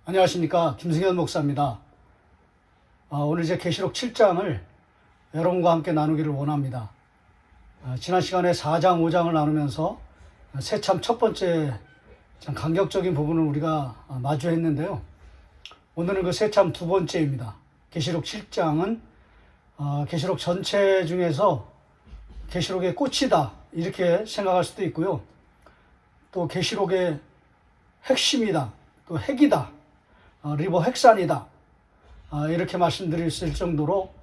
안녕하십니까, 김승현 목사입니다. 오늘 이제 계시록 7장을 여러분과 함께 나누기를 원합니다. 지난 시간에 4장, 5장을 나누면서 새참 첫 번째 참 감격적인 부분을 우리가 마주했는데요. 오늘은 그 새참 두 번째입니다. 계시록 7장은 계시록 전체 중에서 계시록의 꽃이다 이렇게 생각할 수도 있고요. 또 계시록의 핵심이다, 또 핵이다, 리버 핵산이다, 이렇게 말씀드릴 수 있을 정도로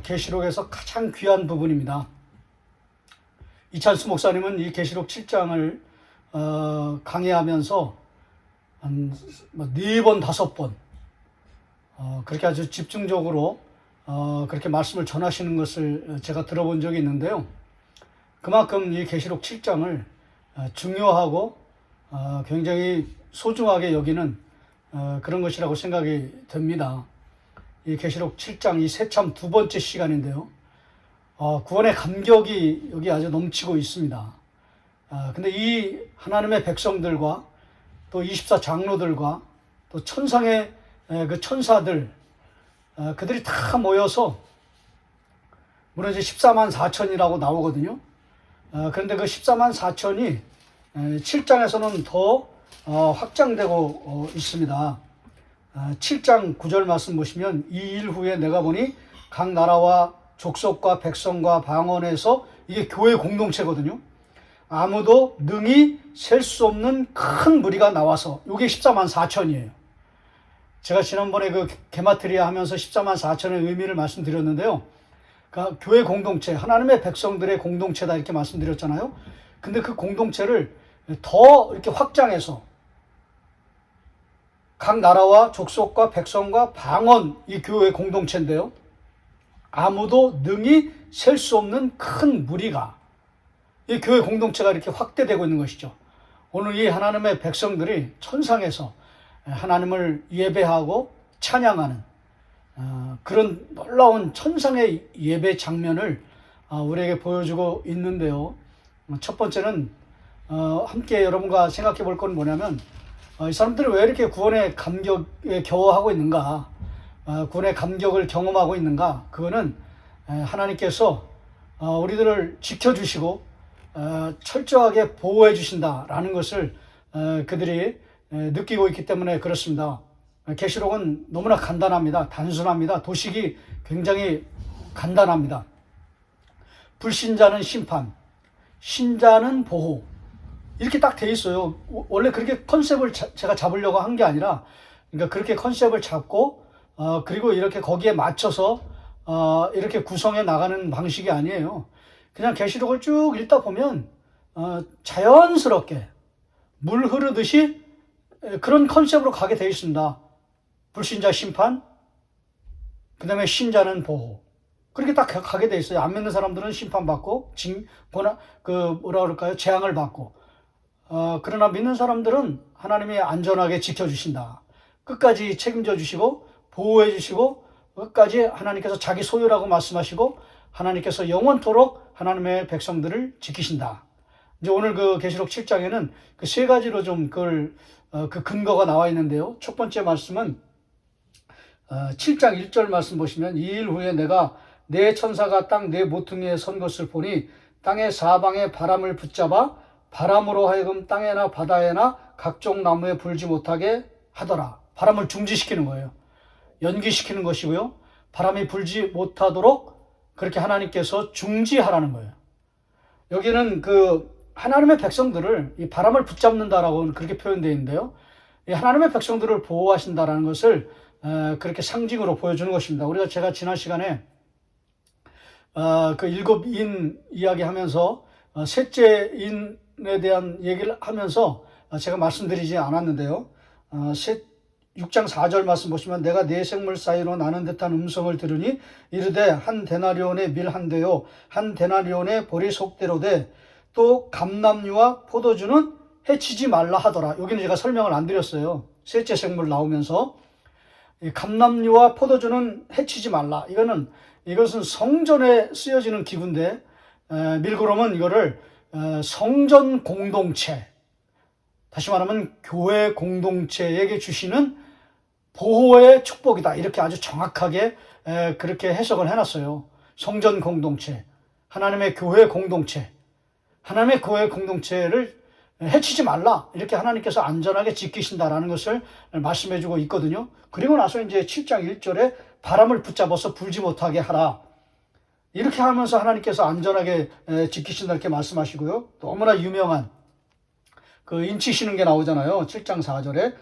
계시록에서 가장 귀한 부분입니다. 이찬수 목사님은 이 계시록 7장을 강의하면서 한 4번, 5번 그렇게 아주 집중적으로 그렇게 말씀을 전하시는 것을 제가 들어본 적이 있는데요. 그만큼 이 계시록 7장을 중요하고 굉장히 소중하게 여기는 그런 것이라고 생각이 됩니다. 이 계시록 7장 이 새참 두 번째 시간인데요. 구원의 감격이 여기 아주 넘치고 있습니다. 근데 이 하나님의 백성들과 또 24장로들과 또 천상의 그 천사들, 그들이 다 모여서 물론 이제 14만 4천이라고 나오거든요. 그런데 그 14만 4천이 7장에서는 더 확장되고 있습니다. 7장 9절 말씀 보시면 이 일 후에 내가 보니 각 나라와 족속과 백성과 방언에서 이게 교회 공동체거든요. 아무도 능히 셀 수 없는 큰 무리가 나와서 이게 14만 4천이에요. 제가 지난번에 그 게마트리아 하면서 14만 4천의 의미를 말씀드렸는데요. 그러니까 교회 공동체, 하나님의 백성들의 공동체다 이렇게 말씀드렸잖아요. 근데 그 공동체를 더 이렇게 확장해서 각 나라와 족속과 백성과 방언, 이 교회 공동체인데요. 아무도 능히 셀 수 없는 큰 무리가 이 교회 공동체가 이렇게 확대되고 있는 것이죠. 오늘 이 하나님의 백성들이 천상에서 하나님을 예배하고 찬양하는 그런 놀라운 천상의 예배 장면을 우리에게 보여주고 있는데요. 첫 번째는 함께 여러분과 생각해 볼 건 뭐냐면 이 사람들이 왜 이렇게 구원의 감격에 겨워하고 있는가, 구원의 감격을 경험하고 있는가. 그거는 하나님께서 우리들을 지켜주시고 철저하게 보호해 주신다라는 것을 그들이 느끼고 있기 때문에 그렇습니다. 계시록은 너무나 간단합니다. 단순합니다. 도식이 굉장히 간단합니다. 불신자는 심판, 신자는 보호, 이렇게 딱 돼 있어요. 원래 그렇게 컨셉을 제가 잡으려고 한 게 아니라, 그러니까 그렇게 컨셉을 잡고 그리고 이렇게 거기에 맞춰서 이렇게 구성해 나가는 방식이 아니에요. 그냥 계시록을 쭉 읽다 보면 자연스럽게 물 흐르듯이 그런 컨셉으로 가게 돼 있습니다. 불신자 심판, 그 다음에 신자는 보호. 그렇게 딱 가게 돼 있어요. 안 믿는 사람들은 심판받고, 뭐라 그럴까요? 재앙을 받고. 그러나 믿는 사람들은 하나님이 안전하게 지켜주신다. 끝까지 책임져 주시고, 보호해 주시고, 끝까지 하나님께서 자기 소유라고 말씀하시고, 하나님께서 영원토록 하나님의 백성들을 지키신다. 이제 오늘 그 계시록 7장에는 그 세 가지로 좀 그 근거가 나와 있는데요. 첫 번째 말씀은 7장 1절 말씀 보시면 이 일 후에 내가 네 천사가 땅 네 모퉁이에 선 것을 보니 땅의 사방에 바람을 붙잡아 바람으로 하여금 땅에나 바다에나 각종 나무에 불지 못하게 하더라. 바람을 중지시키는 거예요. 연기시키는 것이고요. 바람이 불지 못하도록 그렇게 하나님께서 중지하라는 거예요. 여기는 그 하나님의 백성들을 이 바람을 붙잡는다라고 그렇게 표현되어 있는데요. 이 하나님의 백성들을 보호하신다라는 것을 그렇게 상징으로 보여주는 것입니다. 제가 지난 시간에 그 일곱 인 이야기하면서 셋째 인에 대한 얘기를 하면서 제가 말씀드리지 않았는데요. 6장 4절 말씀 보시면 내가 네 생물 사이로 나는 듯한 음성을 들으니 이르되 한 데나리온의 밀 한 대요 한 데나리온의 보리 속대로 돼 또 감람류와 포도주는 해치지 말라 하더라. 여기는 제가 설명을 안 드렸어요. 셋째 생물 나오면서 감람류와 포도주는 해치지 말라. 이것은 성전에 쓰여지는 기구인데 밀고롬은 이거를 성전 공동체, 다시 말하면 교회 공동체에게 주시는 보호의 축복이다. 이렇게 아주 정확하게 그렇게 해석을 해놨어요. 성전 공동체, 하나님의 교회 공동체, 하나님의 교회 공동체를 해치지 말라. 이렇게 하나님께서 안전하게 지키신다라는 것을 말씀해주고 있거든요. 그리고 나서 이제 7장 1절에 바람을 붙잡아서 불지 못하게 하라. 이렇게 하면서 하나님께서 안전하게 지키신다 이렇게 말씀하시고요. 너무나 유명한 그 인치시는 게 나오잖아요. 7장 4절에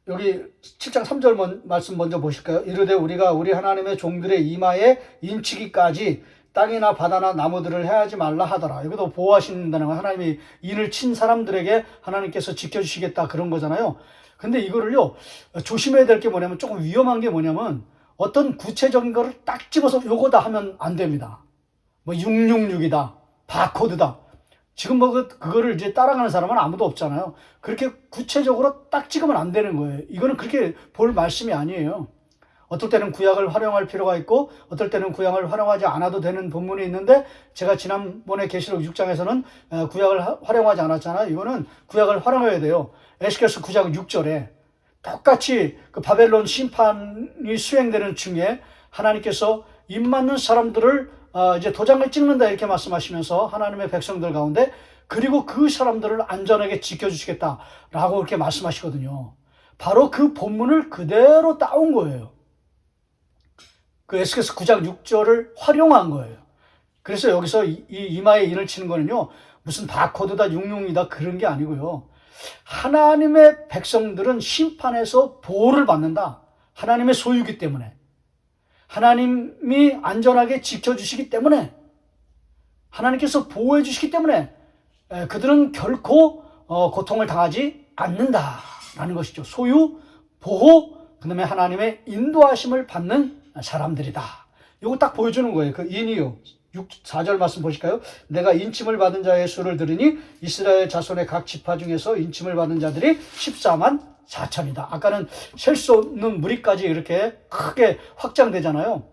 여기 7장 3절 말씀 먼저 보실까요? 이르되 우리가 우리 하나님의 종들의 이마에 인치기까지 땅이나 바다나 나무들을 해하지 말라 하더라. 여기도 보호하신다는 거, 하나님이 인을 친 사람들에게 하나님께서 지켜주시겠다 그런 거잖아요. 근데 이거를요, 조심해야 될 게 뭐냐면, 조금 위험한 게 뭐냐면 어떤 구체적인 거를 딱 집어서 요거다 하면 안 됩니다. 뭐 666이다, 바코드다. 지금 뭐 그거를 이제 따라가는 사람은 아무도 없잖아요. 그렇게 구체적으로 딱 찍으면 안 되는 거예요. 이거는 그렇게 볼 말씀이 아니에요. 어떨 때는 구약을 활용할 필요가 있고 어떨 때는 구약을 활용하지 않아도 되는 본문이 있는데, 제가 지난번에 계시록 6장에서는 구약을 활용하지 않았잖아요. 이거는 구약을 활용해야 돼요. 에스겔서 9장 6절에 똑같이 그 바벨론 심판이 수행되는 중에 하나님께서 입맞는 사람들을 이제 도장을 찍는다 이렇게 말씀하시면서 하나님의 백성들 가운데 그리고 그 사람들을 안전하게 지켜주시겠다라고 이렇게 말씀하시거든요. 바로 그 본문을 그대로 따온 거예요. 그 에스겔서 9장 6절을 활용한 거예요. 그래서 여기서 이 이마에 인을 치는 거는요, 무슨 바코드다, 육룡이다 그런 게 아니고요. 하나님의 백성들은 심판에서 보호를 받는다. 하나님의 소유기 때문에. 하나님이 안전하게 지켜주시기 때문에, 하나님께서 보호해 주시기 때문에 그들은 결코 고통을 당하지 않는다라는 것이죠. 소유, 보호, 그 다음에 하나님의 인도하심을 받는 사람들이다. 이거 딱 보여주는 거예요. 그 인이요. 4절 말씀 보실까요? 내가 인침을 받은 자의 수를 들으니 이스라엘 자손의 각 지파 중에서 인침을 받은 자들이 14만 4천이다. 아까는 셀 수 없는 무리까지 이렇게 크게 확장되잖아요.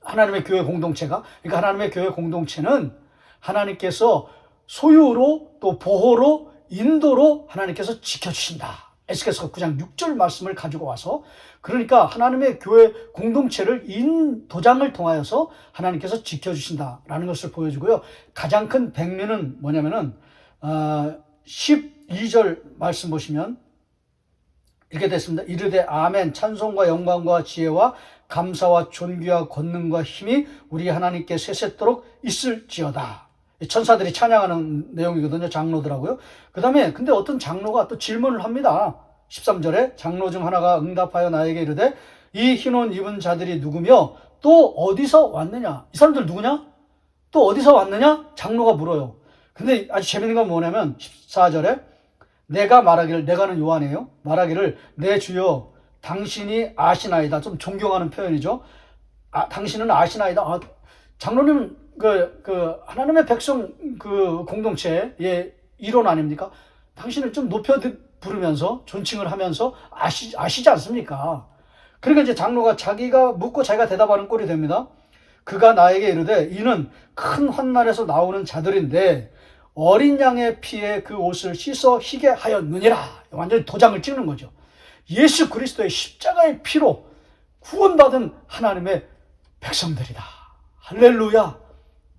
하나님의 교회 공동체가. 그러니까 하나님의 교회 공동체는 하나님께서 소유로 또 보호로 인도로 하나님께서 지켜주신다. 에스겔서 9장 6절 말씀을 가지고 와서, 그러니까 하나님의 교회 공동체를 인도장을 통하여서 하나님께서 지켜주신다라는 것을 보여주고요. 가장 큰 백미는 뭐냐면은 12절 말씀 보시면 이렇게 됐습니다. 이르되 아멘, 찬송과 영광과 지혜와 감사와 존귀와 권능과 힘이 우리 하나님께 세세토록 있을지어다. 천사들이 찬양하는 내용이거든요. 장로들하고요. 그 다음에 근데 어떤 장로가 또 질문을 합니다. 13절에 장로 중 하나가 응답하여 나에게 이르되 이 흰옷 입은 자들이 누구며 또 어디서 왔느냐? 이 사람들 누구냐? 또 어디서 왔느냐? 장로가 물어요. 근데 아주 재밌는 건 뭐냐면 14절에 내가 말하기를, 내가는 요한이에요. 말하기를 내 주여 당신이 아시나이다. 좀 존경하는 표현이죠. 당신은 아시나이다. 장로님은 그 하나님의 백성 그 공동체의 일원 아닙니까? 당신을 좀 높여 부르면서 존칭을 하면서 아시지 않습니까? 그러니까 이제 장로가 자기가 묻고 자기가 대답하는 꼴이 됩니다. 그가 나에게 이르되 이는 큰 환난에서 나오는 자들인데 어린 양의 피에 그 옷을 씻어 희게 하였느니라. 완전히 도장을 찍는 거죠. 예수 그리스도의 십자가의 피로 구원받은 하나님의 백성들이다. 할렐루야.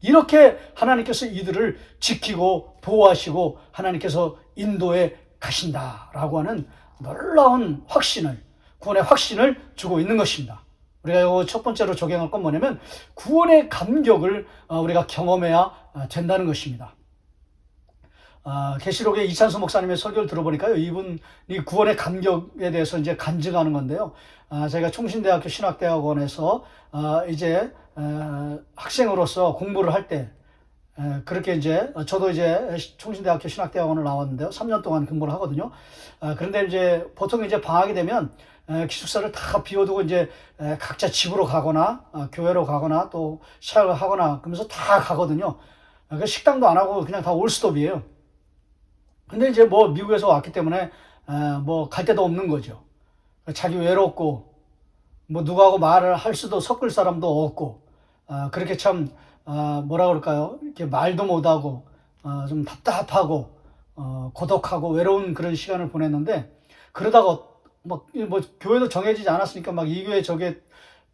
이렇게 하나님께서 이들을 지키고 보호하시고 하나님께서 인도해 가신다라고 하는 놀라운 확신을, 구원의 확신을 주고 있는 것입니다. 우리가 첫 번째로 적용할 건 뭐냐면 구원의 감격을 우리가 경험해야 된다는 것입니다. 계시록의 이찬수 목사님의 설교를 들어보니까요, 이분이 구원의 감격에 대해서 이제 간증하는 건데요. 저희가 총신대학교 신학대학원에서 이제 학생으로서 공부를 할 때, 그렇게 이제 저도 이제 총신대학교 신학대학원을 나왔는데요, 3년 동안 공부를 하거든요. 그런데 이제 보통 이제 방학이 되면 기숙사를 다 비워두고 이제 각자 집으로 가거나 교회로 가거나 또 시작을 하거나 그러면서 다 가거든요. 식당도 안 하고 그냥 다 올스톱이에요. 근데 이제 뭐 미국에서 왔기 때문에 뭐 갈 데도 없는 거죠. 자기 외롭고 뭐 누구하고 말을 할 수도, 섞을 사람도 없고 그렇게 참 뭐라 그럴까요? 이렇게 말도 못하고 좀 답답하고 고독하고 외로운 그런 시간을 보냈는데, 그러다가 막 뭐 교회도 정해지지 않았으니까 막 이 교회 저게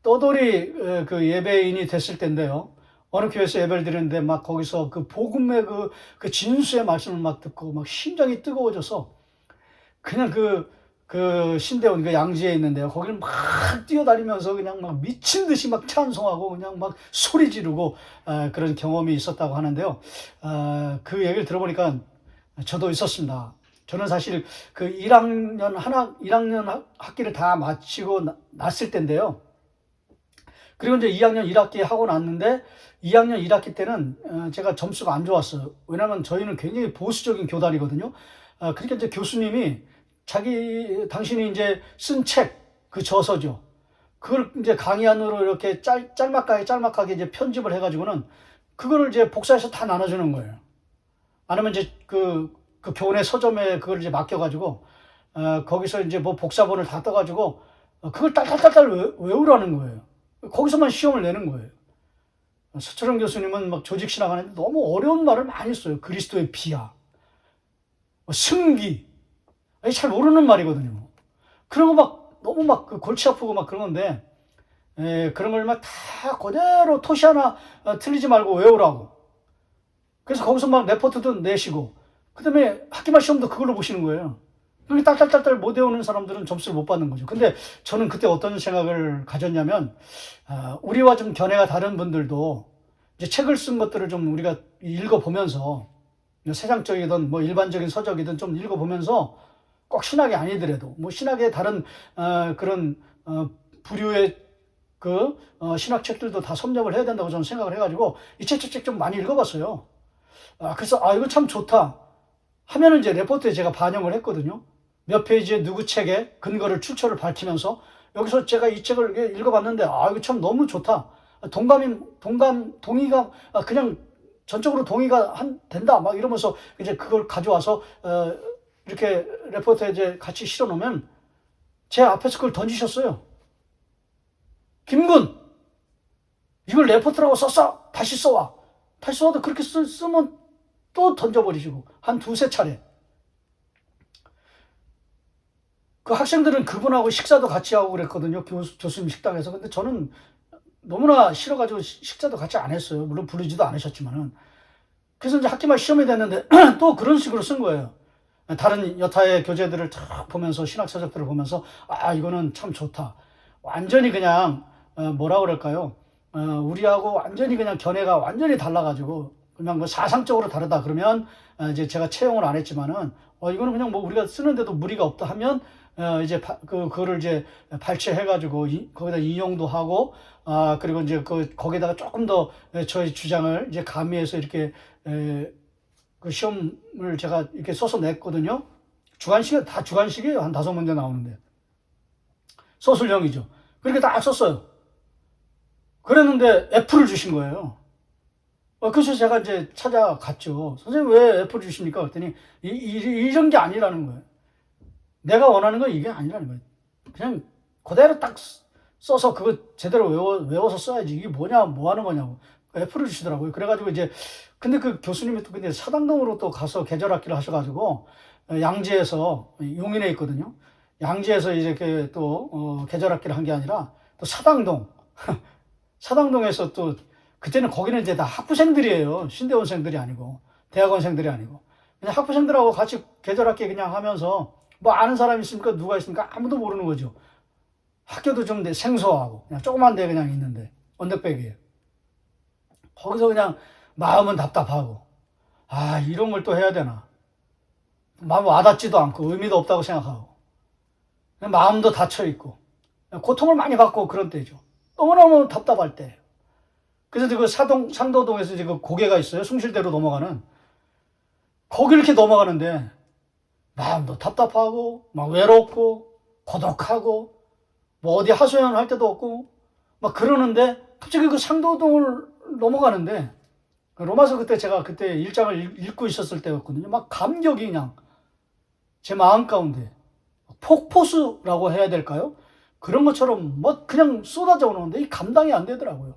떠돌이 그 예배인이 됐을 때인데요. 어느 교회에서 예배를 드리는데 막 거기서 그 복음의 그 진수의 말씀을 막 듣고 막 심장이 뜨거워져서 그냥 그 신대원 그 양지에 있는데요. 거기를 막 뛰어다니면서 그냥 막 미친 듯이 막 찬송하고 그냥 막 소리 지르고 그런 경험이 있었다고 하는데요. 그 얘기를 들어보니까 저도 있었습니다. 저는 사실 그 1학년 학기를 다 마치고 났을 때인데요. 그리고 이제 2학년 1학기 하고 났는데 2학년 1학기 때는 제가 점수가 안 좋았어요. 왜냐하면 저희는 굉장히 보수적인 교단이거든요. 그러니까 이제 교수님이 당신이 이제 쓴 책, 그 저서죠. 그걸 이제 강의안으로 이렇게 짤막하게 이제 편집을 해가지고는 그거를 이제 복사해서 다 나눠주는 거예요. 아니면 이제 그 교내 서점에 그걸 이제 맡겨가지고, 거기서 이제 뭐 복사본을 다 떠가지고, 그걸 딸딸딸딸 외우라는 거예요. 거기서만 시험을 내는 거예요. 서철원 교수님은 막 조직 신학하는데 너무 어려운 말을 많이 써요. 그리스도의 비하, 승기. 잘 모르는 말이거든요. 그런 거 막 너무 막 골치 아프고 막 그런 건데, 그런 걸 막 다 그대로 토시 하나 틀리지 말고 외우라고. 그래서 거기서 막 레포트도 내시고, 그 다음에 학기말 시험도 그걸로 보시는 거예요. 그렇게 딸딸딸딸 못 외우는 사람들은 점수를 못 받는 거죠. 근데 저는 그때 어떤 생각을 가졌냐면, 우리와 좀 견해가 다른 분들도 이제 책을 쓴 것들을 좀 우리가 읽어보면서, 세상적이든 뭐 일반적인 서적이든 좀 읽어보면서 꼭 신학이 아니더라도 뭐 신학의 다른 그런 부류의 신학 책들도 다 섭렵을 해야 된다고 저는 생각을 해가지고 이 책 좀 많이 읽어봤어요. 그래서 이거 참 좋다 하면은 이제 레포트에 제가 반영을 했거든요. 몇 페이지에 누구 책에 근거를 출처를 밝히면서 여기서 제가 이 책을 읽어봤는데 이거 참 너무 좋다. 동의가 그냥 전적으로 동의가 된다 막 이러면서 이제 그걸 가져와서 이렇게 레포트에 이제 같이 실어 놓으면 제 앞에서 그걸 던지셨어요. 김군, 이걸 레포트라고 썼어. 다시 써와. 다시 써도 그렇게 쓰면 또 던져버리시고 한 두세 차례. 그 학생들은 그분하고 식사도 같이 하고 그랬거든요. 교수님 식당에서. 근데 저는 너무나 싫어가지고 식사도 같이 안 했어요. 물론 부르지도 않으셨지만은. 그래서 이제 학기말 시험이 됐는데 또 그런 식으로 쓴 거예요. 다른 여타의 교재들을 쫙 보면서 신학서적들을 보면서 이거는 참 좋다. 완전히 그냥 뭐라 그럴까요? 우리하고 완전히 그냥 견해가 완전히 달라가지고 그냥 뭐 사상적으로 다르다 그러면 이제 제가 채용을 안 했지만은 이거는 그냥 뭐 우리가 쓰는데도 무리가 없다 하면 이제 그거를 이제 발췌해가지고 거기다 인용도 하고 그리고 이제 거기다가 조금 더 저의 주장을 이제 가미해서 이렇게 그 시험을 제가 이렇게 써서 냈거든요. 다 주관식이에요. 한 5문제 나오는데. 서술형이죠. 그렇게 딱 썼어요. 그랬는데 F를 주신 거예요. 그래서 제가 이제 찾아갔죠. 선생님 왜 F를 주십니까? 그랬더니 이런 게 아니라는 거예요. 내가 원하는 건 이게 아니라는 거예요. 그냥 그대로 딱 써서 그거 제대로 외워서 써야지. 이게 뭐냐, 뭐 하는 거냐고. F를 주시더라고요. 그래가지고 이제, 근데 그 교수님이 또 근데 사당동으로 또 가서 계절학기를 하셔가지고, 양지에서, 용인에 있거든요. 양지에서 이제 또, 계절학기를 한 게 아니라, 또 사당동. 사당동에서 또, 그때는 거기는 이제 다 학부생들이에요. 신대원생들이 아니고, 대학원생들이 아니고. 그냥 학부생들하고 같이 계절학기 그냥 하면서, 뭐 아는 사람 있습니까? 누가 있습니까? 아무도 모르는 거죠. 학교도 좀 생소하고, 그냥 조그만 데 그냥 있는데, 언덕배기에. 거기서 그냥 마음은 답답하고, 이런 걸 또 해야 되나. 마음 와닿지도 않고, 의미도 없다고 생각하고, 마음도 닫혀있고, 고통을 많이 받고 그런 때죠. 너무너무 답답할 때. 그래서 그 상도동에서 이제 그 고개가 있어요. 숭실대로 넘어가는. 거기 이렇게 넘어가는데, 마음도 답답하고, 막 외롭고, 고독하고, 뭐 어디 하소연 할 때도 없고, 막 그러는데, 갑자기 그 상도동을 넘어가는데, 로마서 제가 그때 1장을 읽고 있었을 때였거든요. 막 감격이 그냥 제 마음 가운데 폭포수라고 해야 될까요? 그런 것처럼 뭐 그냥 쏟아져 오는데 이 감당이 안 되더라고요.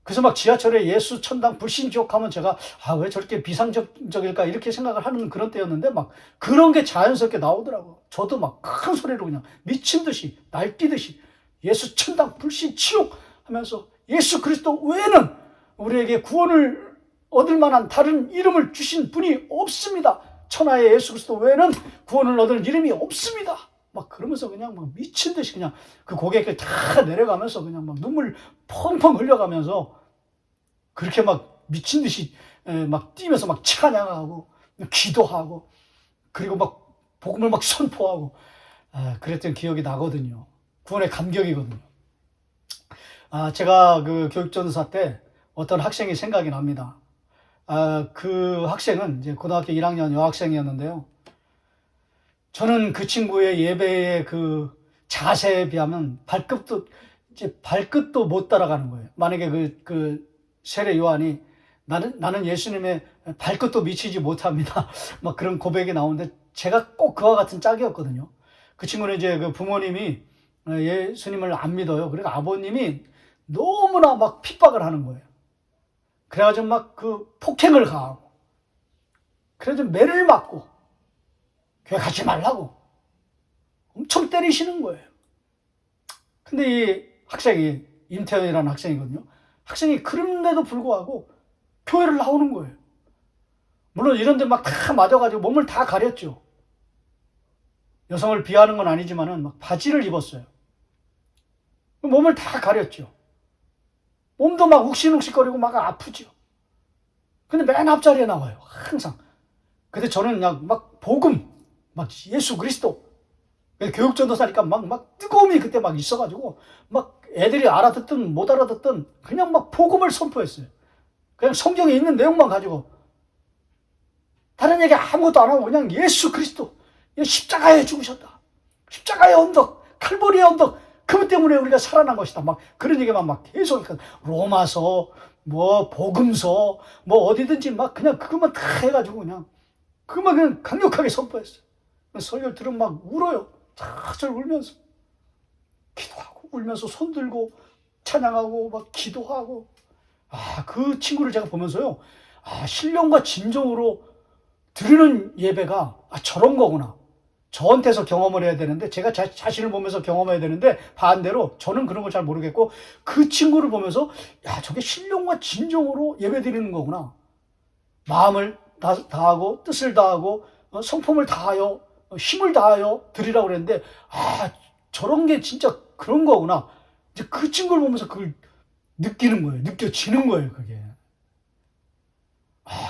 그래서 막 지하철에 예수 천당 불신 지옥 하면 제가 왜 저렇게 비상적일까 이렇게 생각을 하는 그런 때였는데 막 그런 게 자연스럽게 나오더라고. 저도 막 큰 소리로 그냥 미친 듯이 날뛰듯이 예수 천당 불신 지옥 하면서 예수 그리스도 외에는 우리에게 구원을 얻을 만한 다른 이름을 주신 분이 없습니다. 천하의 예수 그리스도 외에는 구원을 얻을 이름이 없습니다. 막 그러면서 그냥 막 미친 듯이 그냥 그 고개를 다 내려가면서 그냥 막 눈물 펑펑 흘려가면서 그렇게 막 미친 듯이 막 뛰면서 막 찬양하고 기도하고 그리고 막 복음을 막 선포하고 그랬던 기억이 나거든요. 구원의 감격이거든요. 제가 그 교육전도사 때 어떤 학생이 생각이 납니다. 그 학생은 이제 고등학교 1학년 여학생이었는데요. 저는 그 친구의 예배의 그 자세에 비하면 발끝도 못 따라가는 거예요. 만약에 그 세례 요한이 나는 예수님의 발끝도 미치지 못합니다. 막 그런 고백이 나오는데 제가 꼭 그와 같은 짝이었거든요. 그 친구는 이제 그 부모님이 예수님을 안 믿어요. 그러니까 아버님이 너무나 막 핍박을 하는 거예요. 그래가지고 막 그 폭행을 가하고, 그래가지고 매를 맞고, 교회 가지 말라고 엄청 때리시는 거예요. 근데 이 학생이, 임태현이라는 학생이거든요. 학생이 그런데도 불구하고 교회를 나오는 거예요. 물론 이런데 막 다 맞아가지고 몸을 다 가렸죠. 여성을 비하하는 건 아니지만은 막 바지를 입었어요. 몸을 다 가렸죠. 몸도 막 욱신욱신거리고 막 아프죠. 근데 맨 앞자리에 나와요. 항상. 근데 저는 그냥 막 복음, 막 예수 그리스도. 교육전도사니까 막 뜨거움이 그때 막 있어가지고 막 애들이 알아듣든 못 알아듣든 그냥 막 복음을 선포했어요. 그냥 성경에 있는 내용만 가지고. 다른 얘기 아무것도 안 하고 그냥 예수 그리스도. 십자가에 죽으셨다. 십자가의 언덕, 칼보리의 언덕. 그것 때문에 우리가 살아난 것이다. 막 그런 얘기만 막 계속 했거든. 로마서, 뭐 복음서, 뭐 어디든지 막 그냥 그것만 다 해가지고 그것만 그냥 강력하게 선포했어요. 설교를 들으면 막 울어요. 차절 울면서 기도하고 울면서 손 들고 찬양하고 막 기도하고. 그 친구를 제가 보면서요. 신령과 진정으로 드리는 예배가 저런 거구나. 저한테서 경험을 해야 되는데 제가 자신을 보면서 경험해야 되는데 반대로 저는 그런 걸 잘 모르겠고 그 친구를 보면서 저게 신령과 진정으로 예배 드리는 거구나. 마음을 다하고 뜻을 다하고 성품을 다하여 힘을 다하여 드리라고 그랬는데 저런 게 진짜 그런 거구나. 이제 그 친구를 보면서 그걸 느끼는 거예요. 느껴지는 거예요. 그게.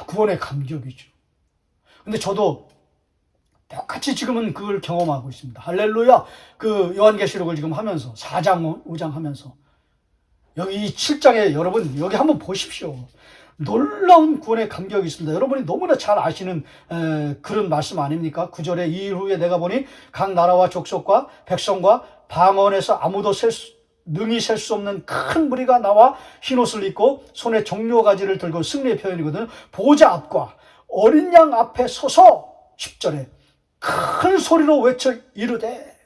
구원의 감격이죠. 근데 저도 똑같이 지금은 그걸 경험하고 있습니다. 할렐루야. 그 요한계시록을 지금 하면서 4장 5장 하면서 여기 7장에 여러분 여기 한번 보십시오. 놀라운 구원의 감격이 있습니다. 여러분이 너무나 잘 아시는 그런 말씀 아닙니까? 9절에 이후에 내가 보니 각 나라와 족속과 백성과 방언에서 아무도 능히 셀 수 없는 큰 무리가 나와 흰옷을 입고 손에 종려가지를 들고 승리의 표현이거든요. 보좌 앞과 어린 양 앞에 서서 10절에 큰 소리로 외쳐 이르되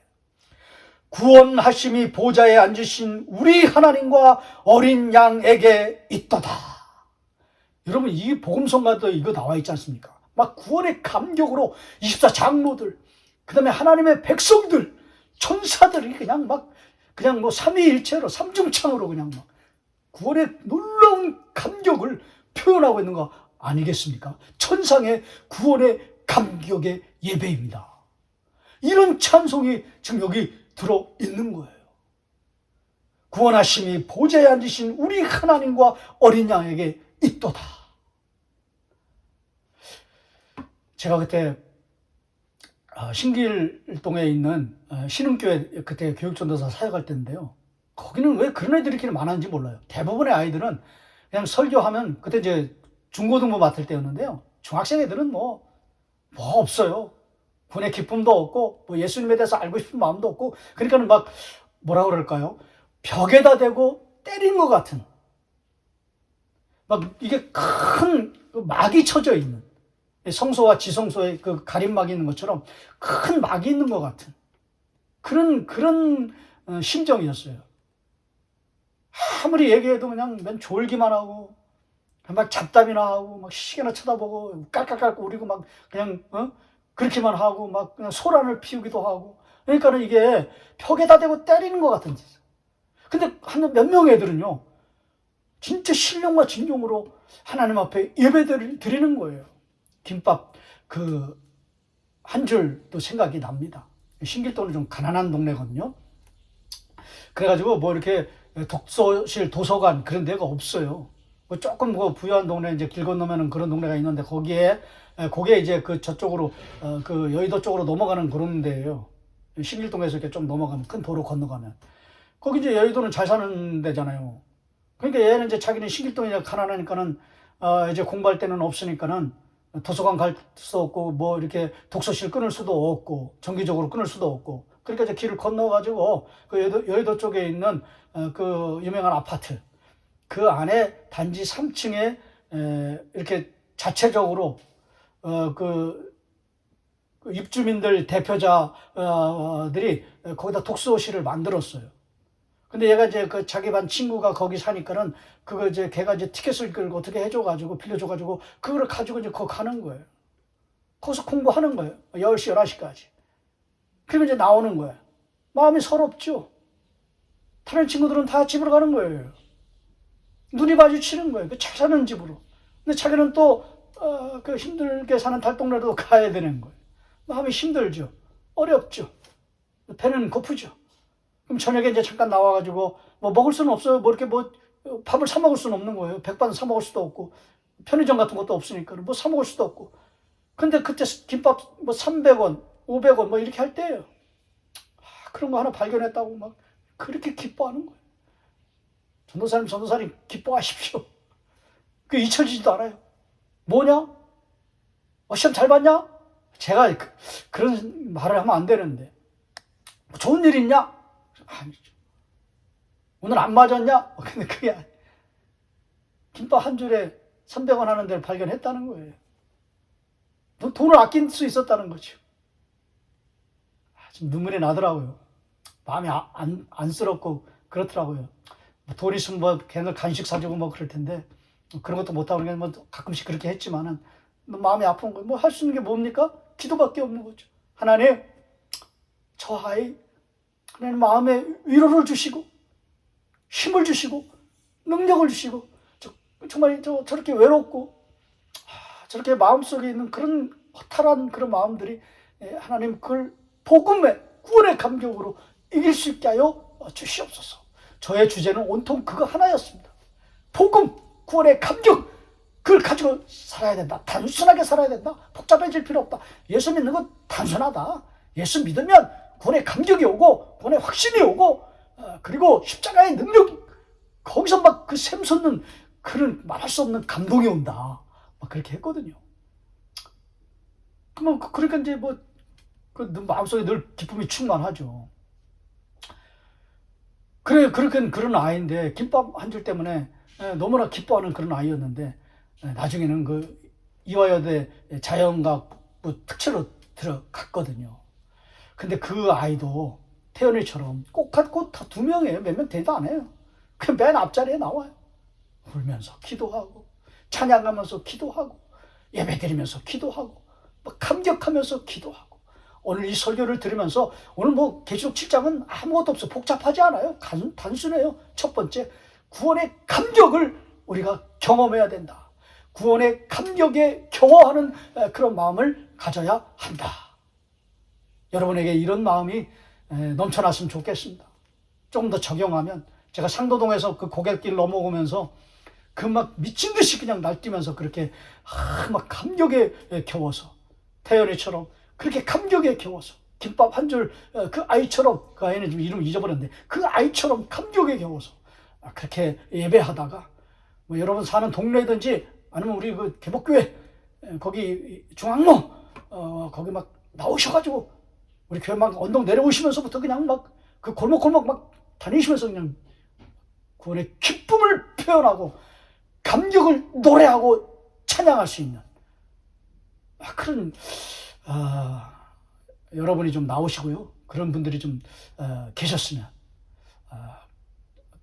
구원하심이 보좌에 앉으신 우리 하나님과 어린 양에게 있도다. 여러분 이 복음성가도 이거 나와 있지 않습니까? 막 구원의 감격으로 24장로들 그 다음에 하나님의 백성들 천사들이 그냥 뭐 삼위일체로 삼중창으로 그냥 막 구원의 놀라운 감격을 표현하고 있는 거 아니겠습니까? 천상의 구원의 감격의 예배입니다. 이런 찬송이 지금 여기 들어 있는 거예요. 구원하심이 보좌에 앉으신 우리 하나님과 어린 양에게 있도다. 제가 그때 신길동에 있는 신흥교회 그때 교육전도사 사역할 때인데요. 거기는 왜 그런 애들이 이렇게 많은지 몰라요. 대부분의 아이들은 그냥 설교하면 그때 이제 중고등부 맡을 때였는데요. 중학생 애들은 뭐 없어요. 군의 기쁨도 없고 뭐 예수님에 대해서 알고 싶은 마음도 없고 그러니까는 막 뭐라 그럴까요? 벽에다 대고 때린 것 같은 막 이게 큰 막이 쳐져 있는 성소와 지성소에 그 가림막이 있는 것처럼 큰 막이 있는 것 같은 그런 심정이었어요. 아무리 얘기해도 그냥 맨 졸기만 하고 막 잡담이나 하고 막 시계나 쳐다보고 깔깔깔 우리고 막 그냥 그렇게만 하고 막 그냥 소란을 피우기도 하고. 그러니까는 이게 벽에다 대고 때리는 것 같은 짓. 근데 한 몇 명의 애들은요 진짜 신령과 진정으로 하나님 앞에 예배를 드리는 거예요. 김밥 그 한 줄도 생각이 납니다. 신길동은 좀 가난한 동네거든요. 그래가지고 뭐 이렇게 독서실, 도서관 그런 데가 없어요. 뭐 조금 뭐 부유한 동네 이제 길 건너면은 그런 동네가 있는데 거기에 이제 그 저쪽으로 그 여의도 쪽으로 넘어가는 그런 데예요. 신길동에서 이렇게 좀 넘어가면 큰 도로 건너가면 거기 이제 여의도는 잘 사는 데잖아요. 그러니까 얘는 이제 자기는 신길동이 가난하니까는 이제 공부할 때는 없으니까는 도서관 갈 수 없고 뭐 이렇게 독서실 끊을 수도 없고 정기적으로 끊을 수도 없고 그러니까 이제 길을 건너가지고 그 여의도 쪽에 있는 그 유명한 아파트 그 안에 단지 3층에 이렇게 자체적으로 그 입주민들 대표자들이 거기다 독서실을 만들었어요. 근데 얘가 이제 그 자기 반 친구가 거기 사니까는 그거 이제 걔가 이제 티켓을 어떻게 해줘가지고 빌려줘가지고 그거를 가지고 이제 거기 가는 거예요. 거기서 공부하는 거예요. 10시, 11시까지. 그리고 이제 나오는 거예요. 마음이 서럽죠. 다른 친구들은 다 집으로 가는 거예요. 눈이 마주치는 거예요. 그 잘 사는 집으로. 근데 자기는 또, 그 힘들게 사는 달동네로 가야 되는 거예요. 마음이 힘들죠. 어렵죠. 배는 고프죠. 그럼 저녁에 이제 잠깐 나와가지고 뭐 먹을 수는 없어요. 뭐 이렇게 뭐 밥을 사 먹을 수는 없는 거예요. 백반 사 먹을 수도 없고 편의점 같은 것도 없으니까 뭐 사 먹을 수도 없고. 근데 그때 김밥 뭐 300원, 500원 뭐 이렇게 할 때예요. 그런 거 하나 발견했다고 막 그렇게 기뻐하는 거예요. 전도사님 기뻐하십시오. 그게 잊혀지지도 않아요. 뭐냐? 시험 잘 봤냐? 제가 그런 말을 하면 안 되는데 뭐 좋은 일 있냐? 아니죠. 오늘 안 맞았냐? 근데 그게 김밥 한 줄에 300원 하는 데를 발견했다는 거예요. 돈을 아낄 수 있었다는 거죠. 좀 눈물이 나더라고요. 마음이 안쓰럽고 그렇더라고요. 돈 있으면 뭐 걔들 간식 사주고 뭐 그럴 텐데 그런 것도 못하고 그냥 뭐 가끔씩 그렇게 했지만은 마음이 아픈 거예요. 뭐 할 수 있는 게 뭡니까? 기도밖에 없는 거죠. 하나님, 저 아이 하나님 마음에 위로를 주시고 힘을 주시고 능력을 주시고 정말 저렇게 외롭고 저렇게 마음속에 있는 그런 허탈한 그런 마음들이 하나님 그걸 복음의 구원의 감격으로 이길 수 있게 하여 주시옵소서. 저의 주제는 온통 그거 하나였습니다. 복음, 구원의 감격, 그걸 가지고 살아야 된다. 단순하게 살아야 된다. 복잡해질 필요 없다. 예수 믿는 건 단순하다. 예수 믿으면 구원의 감격이 오고 구원의 확신이 오고 그리고 십자가의 능력이 거기서 막 그 샘솟는 그런 말할 수 없는 감동이 온다. 막 그렇게 했거든요. 그러니까 이제 뭐 그 마음속에 늘 기쁨이 충만하죠. 그래, 그렇게 그런 아이인데 김밥 한 줄 때문에 너무나 기뻐하는 그런 아이였는데 나중에는 그 이화여대 자연과학부 특채로 들어갔거든요. 근데 그 아이도 태연이처럼 꽃 다 2명이에요. 몇 명 되지도 않아요. 그냥 맨 앞자리에 나와요. 울면서 기도하고 찬양하면서 기도하고 예배드리면서 기도하고 감격하면서 기도하고 오늘 이 설교를 들으면서 오늘 뭐 계시록 7장은 아무것도 없어. 복잡하지 않아요. 단순해요. 첫 번째, 구원의 감격을 우리가 경험해야 된다. 구원의 감격에 겨워하는 그런 마음을 가져야 한다. 여러분에게 이런 마음이 넘쳐났으면 좋겠습니다. 조금 더 적용하면 제가 상도동에서 그 고갯길 넘어오면서 그 막 미친 듯이 그냥 날뛰면서 그렇게 막 감격에 겨워서 태연이처럼 그렇게 감격에 겨워서 김밥 한 줄 그 아이처럼 그 아이는 지금 이름 잊어버렸는데 그 아이처럼 감격에 겨워서 그렇게 예배하다가 뭐 여러분 사는 동네든지 아니면 우리 그 개복교회 거기 중앙로 거기 막 나오셔가지고 우리 교회 막 언덕 내려오시면서부터 그냥 막 그 골목골목 막 다니시면서 그냥 구원의 기쁨을 표현하고 감격을 노래하고 찬양할 수 있는 그런 여러분이 좀 나오시고요. 그런 분들이 좀 계셨으면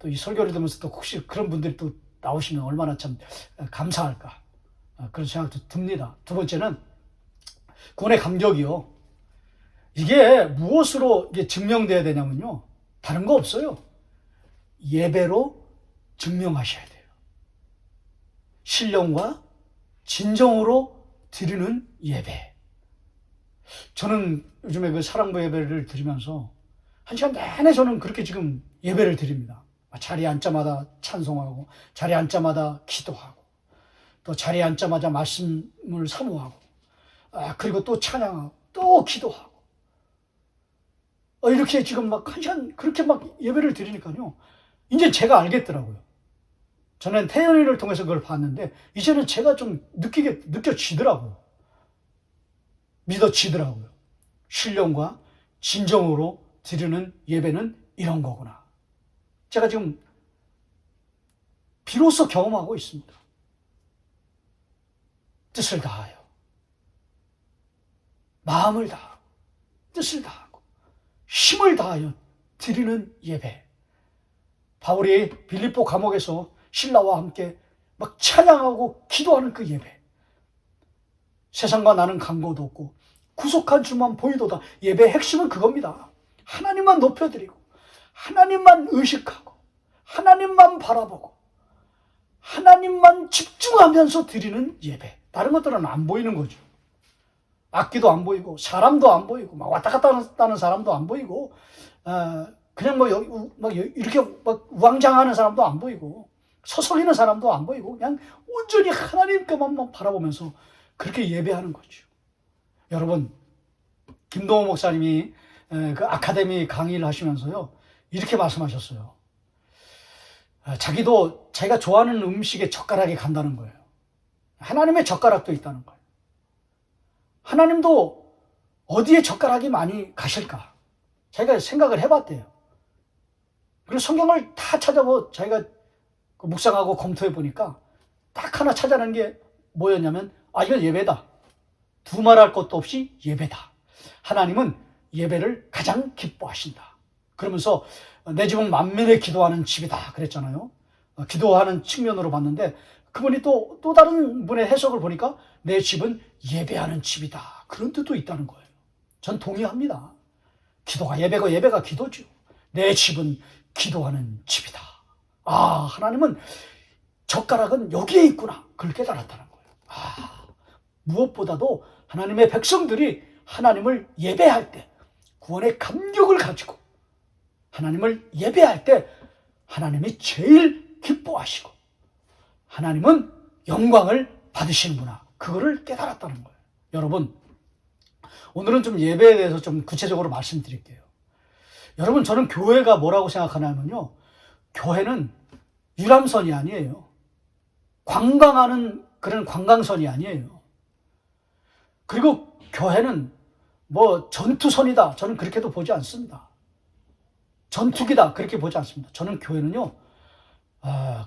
또 이 설교를 들으면서 또 혹시 그런 분들이 또 나오시면 얼마나 참 감사할까. 그런 생각도 듭니다. 두 번째는 구원의 감격이요. 이게 무엇으로 이게 증명돼야 되냐면요. 다른 거 없어요. 예배로 증명하셔야 돼요. 신령과 진정으로 드리는 예배. 저는 요즘에 그 사랑부 예배를 드리면서 한 시간 내내 저는 그렇게 지금 예배를 드립니다. 자리에 앉자마자 찬송하고, 자리에 앉자마자 기도하고, 또 자리에 앉자마자 말씀을 사모하고, 그리고 또 찬양하고, 또 기도하고. 이렇게 지금 막 한 시간 그렇게 막 예배를 드리니까요. 이제 제가 알겠더라고요. 저는 태연이를 통해서 그걸 봤는데, 이제는 제가 좀 느껴지더라고요. 믿어지더라고요. 신령과 진정으로 드리는 예배는 이런 거구나. 제가 지금 비로소 경험하고 있습니다. 뜻을 다하여, 마음을 다하고, 뜻을 다하고, 힘을 다하여 드리는 예배. 바울이 빌립보 감옥에서 신라와 함께 막 찬양하고 기도하는 그 예배. 세상과 나는 간고도 없고 구속한 주만 보이도다. 예배의 핵심은 그겁니다. 하나님만 높여드리고, 하나님만 의식하고, 하나님만 바라보고, 하나님만 집중하면서 드리는 예배. 다른 것들은 안 보이는 거죠. 악기도 안 보이고, 사람도 안 보이고, 막 왔다 갔다 하는 사람도 안 보이고, 그냥 막 이렇게 막 우왕좌왕하는 사람도 안 보이고, 서성이는 사람도 안 보이고, 그냥 온전히 하나님께만 바라보면서 그렇게 예배하는 거죠. 여러분, 김동호 목사님이 그 아카데미 강의를 하시면서요, 이렇게 말씀하셨어요. 자기가 좋아하는 음식에 젓가락이 간다는 거예요. 하나님의 젓가락도 있다는 거예요. 하나님도 어디에 젓가락이 많이 가실까? 자기가 생각을 해봤대요. 그리고 성경을 다 찾아보고 자기가 묵상하고 검토해 보니까 딱 하나 찾아낸 게 뭐였냐면, 이건 예배다. 두말할 것도 없이 예배다. 하나님은 예배를 가장 기뻐하신다. 그러면서 내 집은 만민의 기도하는 집이다 그랬잖아요. 기도하는 측면으로 봤는데, 그분이 또 다른 분의 해석을 보니까 내 집은 예배하는 집이다. 그런 뜻도 있다는 거예요. 전 동의합니다. 기도가 예배고 예배가 기도죠. 내 집은 기도하는 집이다. 하나님은 젓가락은 여기에 있구나. 그걸 깨달았다는 거예요. 무엇보다도 하나님의 백성들이 하나님을 예배할 때, 구원의 감격을 가지고 하나님을 예배할 때 하나님이 제일 기뻐하시고 하나님은 영광을 받으시는구나. 그거를 깨달았다는 거예요. 여러분, 오늘은 좀 예배에 대해서 좀 구체적으로 말씀드릴게요. 여러분, 저는 교회가 뭐라고 생각하냐면요, 교회는 유람선이 아니에요. 관광하는 그런 관광선이 아니에요. 그리고 교회는 뭐 전투선이다, 저는 그렇게도 보지 않습니다. 전투기다, 그렇게 보지 않습니다. 저는 교회는요,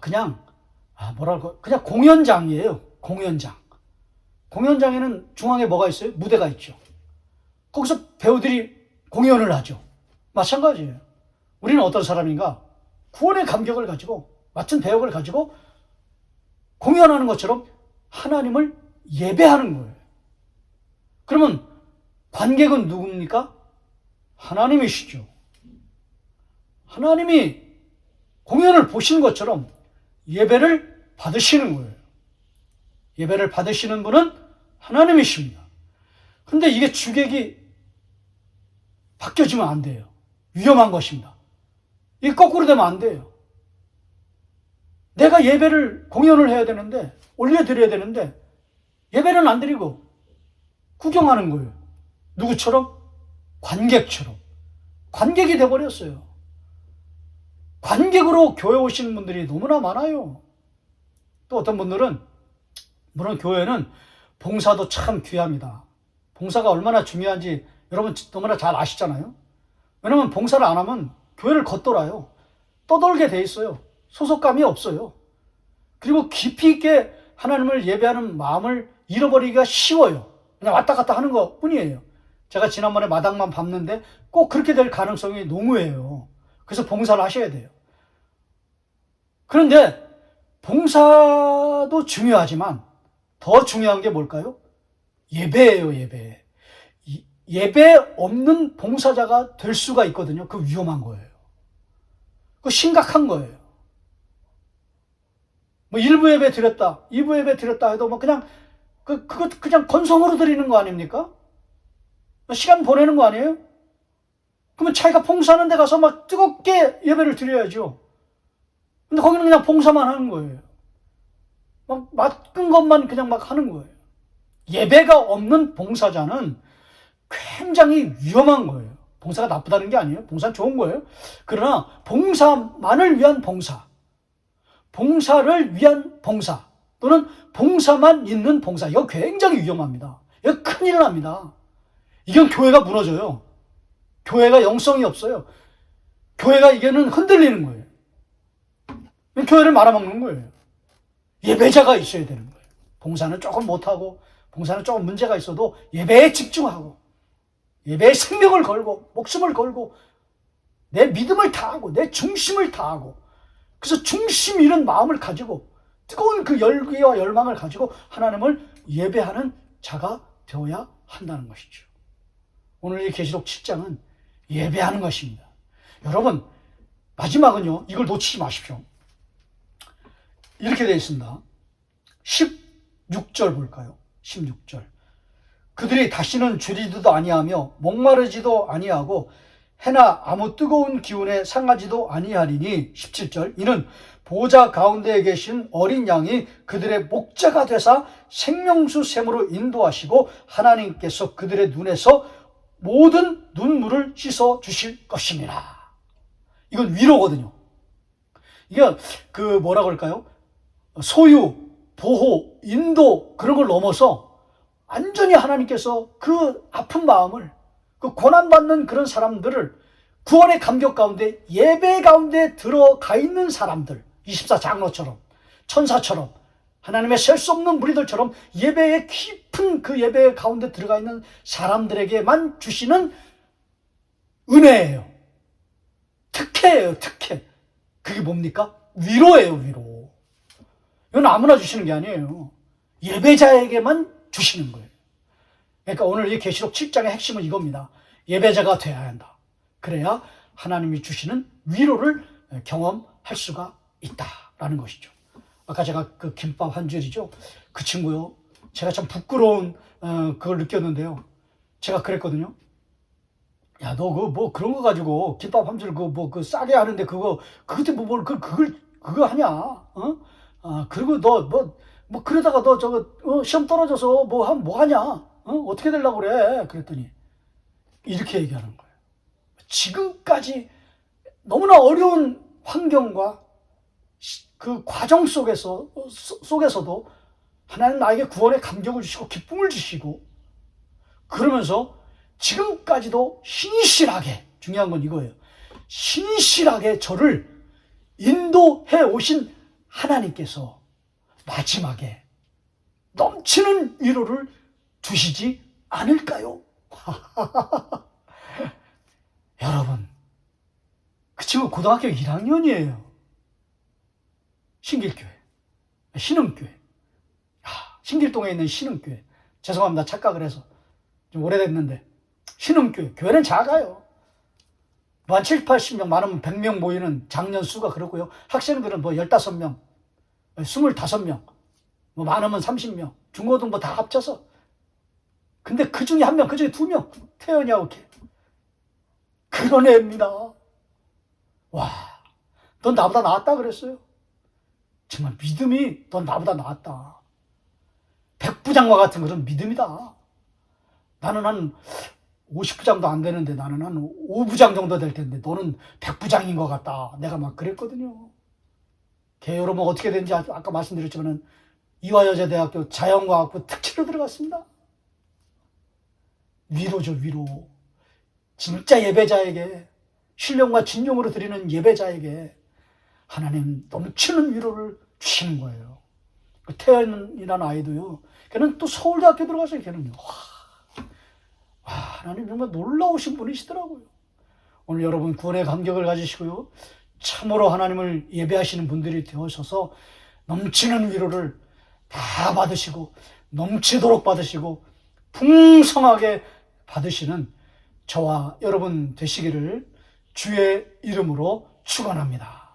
그냥 그냥 공연장이에요. 공연장. 공연장에는 중앙에 뭐가 있어요? 무대가 있죠. 거기서 배우들이 공연을 하죠. 마찬가지예요. 우리는 어떤 사람인가? 구원의 감격을 가지고, 맡은 배역을 가지고 공연하는 것처럼 하나님을 예배하는 거예요. 그러면 관객은 누굽니까? 하나님이시죠. 하나님이 공연을 보시는 것처럼 예배를 받으시는 거예요. 예배를 받으시는 분은 하나님이십니다. 그런데 이게 주객이 바뀌어지면 안 돼요. 위험한 것입니다. 이게 거꾸로 되면 안 돼요. 내가 예배를, 공연을 해야 되는데, 올려드려야 되는데, 예배는 안 드리고 구경하는 거예요. 누구처럼? 관객처럼. 관객이 돼버렸어요. 관객으로 교회 오시는 분들이 너무나 많아요. 또 어떤 분들은, 물론 교회는 봉사도 참 귀합니다. 봉사가 얼마나 중요한지 여러분 너무나 잘 아시잖아요. 왜냐면 봉사를 안 하면 교회를 겉돌아요. 떠돌게 돼 있어요. 소속감이 없어요. 그리고 깊이 있게 하나님을 예배하는 마음을 잃어버리기가 쉬워요. 그냥 왔다 갔다 하는 것 뿐이에요. 제가 지난번에 마당만 밟는데 꼭 그렇게 될 가능성이 농후해요. 그래서 봉사를 하셔야 돼요. 그런데 봉사도 중요하지만 더 중요한 게 뭘까요? 예배예요, 예배. 예배 없는 봉사자가 될 수가 있거든요. 그 위험한 거예요. 그 심각한 거예요. 뭐 1부 예배 드렸다, 2부 예배 드렸다 해도 뭐 그냥 그거 그냥 건성으로 드리는 거 아닙니까? 시간 보내는 거 아니에요? 그러면 자기가 봉사하는 데 가서 막 뜨겁게 예배를 드려야죠. 근데 거기는 그냥 봉사만 하는 거예요. 막 맡은 것만 그냥 막 하는 거예요. 예배가 없는 봉사자는 굉장히 위험한 거예요. 봉사가 나쁘다는 게 아니에요. 봉사는 좋은 거예요. 그러나 봉사만을 위한 봉사, 봉사를 위한 봉사, 또는 봉사만 있는 봉사, 이거 굉장히 위험합니다. 이거 큰일 납니다. 이건 교회가 무너져요. 교회가 영성이 없어요. 교회가 이게는 흔들리는 거예요. 교회를 말아먹는 거예요. 예배자가 있어야 되는 거예요. 봉사는 조금 못하고, 봉사는 조금 문제가 있어도 예배에 집중하고, 예배에 생명을 걸고, 목숨을 걸고, 내 믿음을 다하고, 내 중심을 다하고, 그래서 중심 잃은 마음을 가지고, 뜨거운 그 열기와 열망을 가지고 하나님을 예배하는 자가 되어야 한다는 것이죠. 오늘 이 계시록 7장은 예배하는 것입니다. 여러분, 마지막은요, 이걸 놓치지 마십시오. 이렇게 되어 있습니다. 16절 볼까요? 16절. 그들이 다시는 줄이지도 아니하며 목마르지도 아니하고 해나 아무 뜨거운 기운에 상하지도 아니하리니. 17절. 이는 보좌 가운데에 계신 어린 양이 그들의 목자가 되사 생명수 샘으로 인도하시고 하나님께서 그들의 눈에서 모든 눈물을 씻어 주실 것이니라. 이건 위로거든요. 이게 그 뭐라 그럴까요? 소유, 보호, 인도 그런 걸 넘어서 완전히 하나님께서 그 아픈 마음을, 그 고난받는 그런 사람들을 구원의 감격 가운데, 예배 가운데 들어가 있는 사람들, 24장로처럼, 천사처럼, 하나님의 셀 수 없는 무리들처럼 예배의 깊은 그 예배 가운데 들어가 있는 사람들에게만 주시는 은혜예요. 특혜예요, 특혜. 그게 뭡니까? 위로예요, 위로. 이건 아무나 주시는 게 아니에요. 예배자에게만 주시는 거예요. 그러니까 오늘 이 계시록 7장의 핵심은 이겁니다. 예배자가 되어야 한다. 그래야 하나님이 주시는 위로를 경험할 수가 있다라는 것이죠. 아까 제가 그 김밥 한 줄이죠. 그 친구요, 제가 참 부끄러운 그걸 느꼈는데요. 제가 그랬거든요. 야, 너 뭐 그런 거 가지고 김밥 한 줄 그 싸게 하는데 그때 그거 하냐? 어? 아, 그리고 너 뭐 그러다가 너 저거 시험 떨어져서 뭐 하냐? 어떻게 되려고 그래? 그랬더니 이렇게 얘기하는 거예요. 지금까지 너무나 어려운 환경과 그 과정 속에서도 하나님 나에게 구원의 감격을 주시고 기쁨을 주시고, 그러면서 지금까지도 신실하게, 중요한 건 이거예요. 신실하게 저를 인도해 오신 하나님께서 마지막에 넘치는 위로를 주시지 않을까요? 여러분, 그 친구 고등학교 1학년이에요. 신길교회, 신흥교회. 신길동에 있는 신흥교회. 죄송합니다. 착각을 해서. 좀 오래됐는데. 신흥교회. 교회는 작아요. 한 7, 80명, 많으면 100명 모이는 장년 수가 그렇고요. 학생들은 15명, 25명, 많으면 30명, 중고등부 다 합쳐서. 근데 그 중에 한 명, 그 중에 2명, 태연이하고 걔. 그런 애입니다. 와, 넌 나보다 낫다 그랬어요. 정말 믿음이 넌 나보다 낫다. 백부장과 같은 그런 믿음이다. 나는 한 50부장도 안 되는데 나는 한 5부장 정도 될 텐데 너는 100부장인 것 같다. 내가 막 그랬거든요. 걔 여러분 어떻게 된지 아까 말씀드렸지만 이화여자대학교 자연과학부 특채로 들어갔습니다. 위로죠, 위로. 진짜 예배자에게, 신령과 진용으로 드리는 예배자에게 하나님 넘치는 위로를 주시는 거예요. 그 태연이라는 아이도요, 걔는 또 서울대학교 들어갔어요. 걔는요. 하나님 정말 놀라우신 분이시더라고요. 오늘 여러분 구원의 감격을 가지시고요, 참으로 하나님을 예배하시는 분들이 되어서서 넘치는 위로를 다 받으시고 넘치도록 받으시고 풍성하게 받으시는 저와 여러분 되시기를 주의 이름으로 축원합니다.